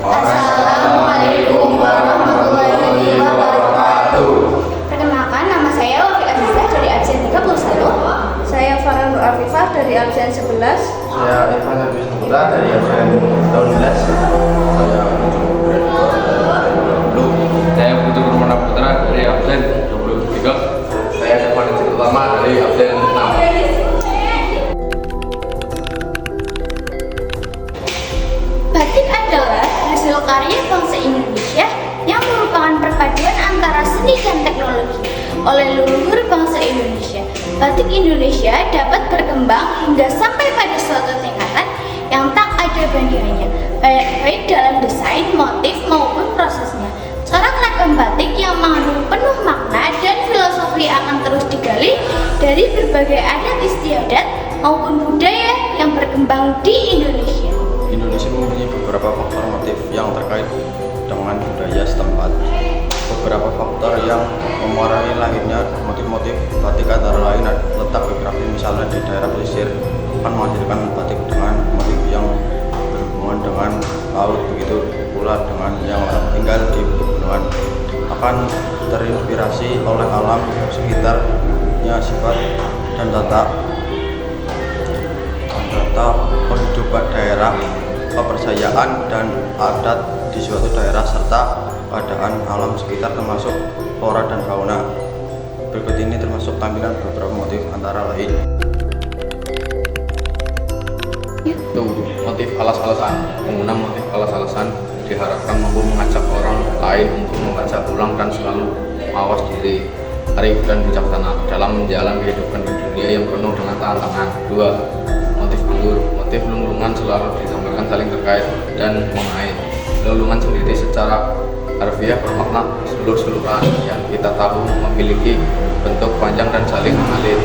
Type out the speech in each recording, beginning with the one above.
Assalamualaikum warahmatullahi wabarakatuh. Perkenalkan, nama saya Wafik Azizah dari absen 31. Saya Farah Nur Afifah dari absen 11. Saya Irfan Habib Saputra dari absen 12. Saya Saya Putu Nurmana Putra dari absen 23. Saya Irfan Utama dari absen 6. Batik adalah hasil karya bangsa Indonesia yang merupakan perpaduan antara seni dan teknologi oleh leluhur bangsa Indonesia. Batik Indonesia dapat berkembang hingga sampai pada suatu tingkatan yang tak ada bandingannya, baik dalam desain, motif maupun prosesnya. Corak ragam batik yang mengandung penuh makna dan filosofi akan terus digali dari berbagai adat istiadat maupun budaya yang berkembang di Indonesia. Indonesia mempunyai beberapa faktor motif yang terkait dengan budaya setempat. Beberapa faktor yang memorai lahirnya motif-motif batik antara lain letak geografi, misalnya di daerah pesisir akan menghasilkan batik dengan motif yang berhubungan dengan laut, begitu pula dengan yang tinggal di pegunungan akan terinspirasi oleh alam sekitarnya, sifat dan tata kehidupan daerah, kepercayaan dan adat di suatu daerah, serta keadaan alam sekitar termasuk flora dan fauna. Berikut ini termasuk tampilan beberapa motif antara lain. Motif alas-alasan. Penggunaan motif alas-alasan diharapkan mampu mengajak orang lain untuk membaca ulang dan selalu mawas diri, arif dan bijaksana dalam menjalani kehidupan di dunia yang penuh dengan tantangan. 2. Motif anggur. Motif lulungan selalu digambarkan saling terkait dan mengait. Lulungan sendiri secara harfiah bermakna sulur-suluran yang kita tahu memiliki bentuk panjang dan saling mengalir.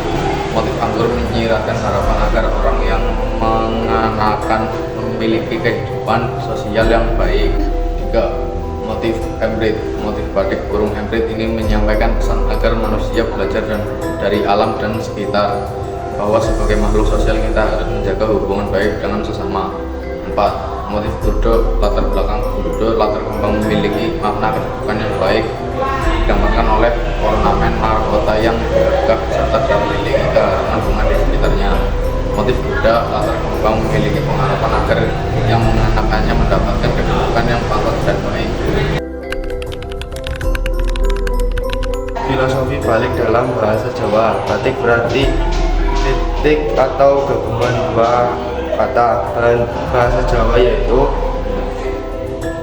Motif anggur menyiratkan harapan agar orang yang mengenakan memiliki kehidupan sosial yang baik. 3. Motif hybrid. Motif batik burung hybrid ini menyampaikan pesan agar manusia belajar dari alam dan sekitar, bahwa sebagai makhluk sosial kita harus menjaga hubungan baik dengan sesama. 4. Motif burdo. Latar belakang burdo, latar kembang memiliki makna kedudukan yang baik, digambarkan oleh ornamen mahkota yang bergagak serta dikelilingi keharuman bunga di sekitarnya. Motif Buddha, latar kembang memiliki pengharapan agar yang mengenakannya mendapatkan kedudukan yang patut dan baik. Filosofi balik dalam bahasa Jawa. Batik berarti titik atau gabungan dua kata dalam bahasa Jawa, yaitu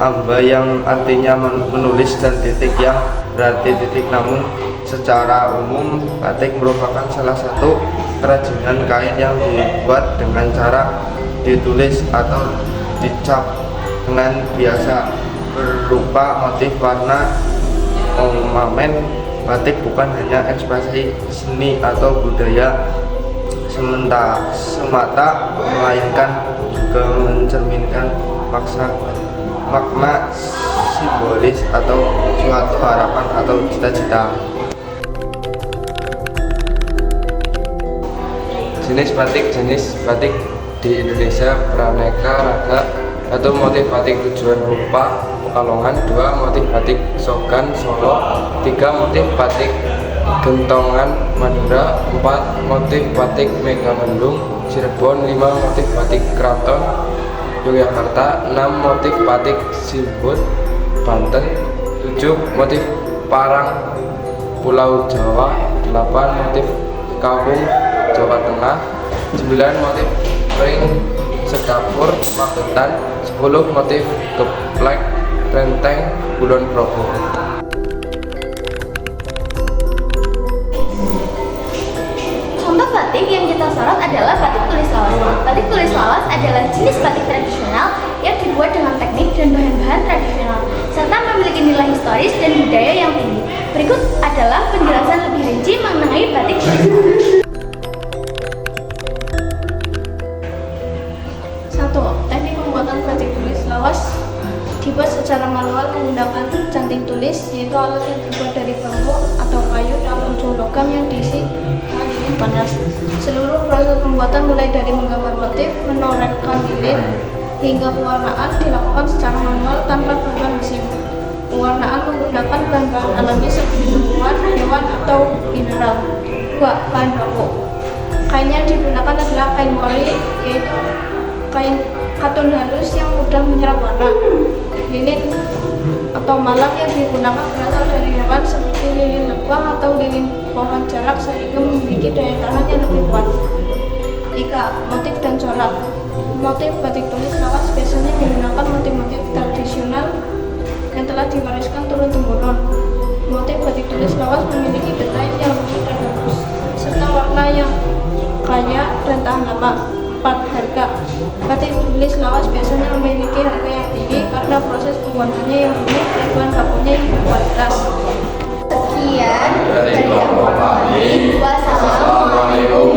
amba yang artinya menulis dan titik yang berarti titik. Namun secara umum batik merupakan salah satu kerajinan kain yang dibuat dengan cara ditulis atau dicap dengan biasa berupa motif warna ornamen. Batik bukan hanya ekspresi seni atau budaya semata, melainkan juga mencerminkan makna simbolis atau suatu harapan atau cita-cita. Jenis batik di Indonesia beraneka ragam. 1. Motif batik tujuan rupa Pekalongan. 2. Motif batik Sogan Solo. 3. Motif batik Gentongan Madura. 4. Motif batik Megamendung Cirebon. 5. Motif batik Kraton Yogyakarta. 6. Motif batik Simbut Banten. 7. Motif Parang Pulau Jawa. 8. Motif Kampung Jawa Tengah. 9. Motif Ring Sedapur Magetan. 10. Motif Geplek Renteng Kulon Progo. Contoh batik yang kita sorot adalah batik tulis lawas. Batik tulis lawas adalah jenis batik tradisional yang dibuat dengan teknik dan bahan-bahan tradisional serta memiliki nilai historis dan budaya yang tinggi. Berikut adalah penjelasan lebih rinci mengenai batik tulis lawas. 1. Teknik pembuatan batik tulis lawas dibuat secara manual menggunakan canting tulis, yaitu alat yang terbuat dari bambu atau kayu dalam ujung logam yang diisi dengan dingin panas. Seluruh proses pembuatan mulai dari menggambar motif, menorehkan lilin, hingga pewarnaan dilakukan secara manual bahan alami seperti tumbuhan, hewan, atau mineral. 2. Bahan baku. Kain yang digunakan adalah kain mori, yaitu kain katun halus yang mudah menyerap warna. Lilin atau malam yang digunakan berasal dari hewan seperti lilin lebah atau lilin pohon jalak sehingga memiliki daya tahan yang lebih kuat. 3. Motif dan corak. Motif batik tulis lawas biasanya menggunakan motif-motif tradisional yang telah diwariskan turun-temurun. Motif batik tulis lawas memiliki detail yang rumit dan halus, serta warna yang kaya dan tahan lama. 4. Harga. Batik tulis lawas biasanya memiliki harga yang tinggi karena proses pembuatannya yang rumit dan bahan bakunya yang berkualitas. Sekian Dari kelompok kami. Wassalamualaikum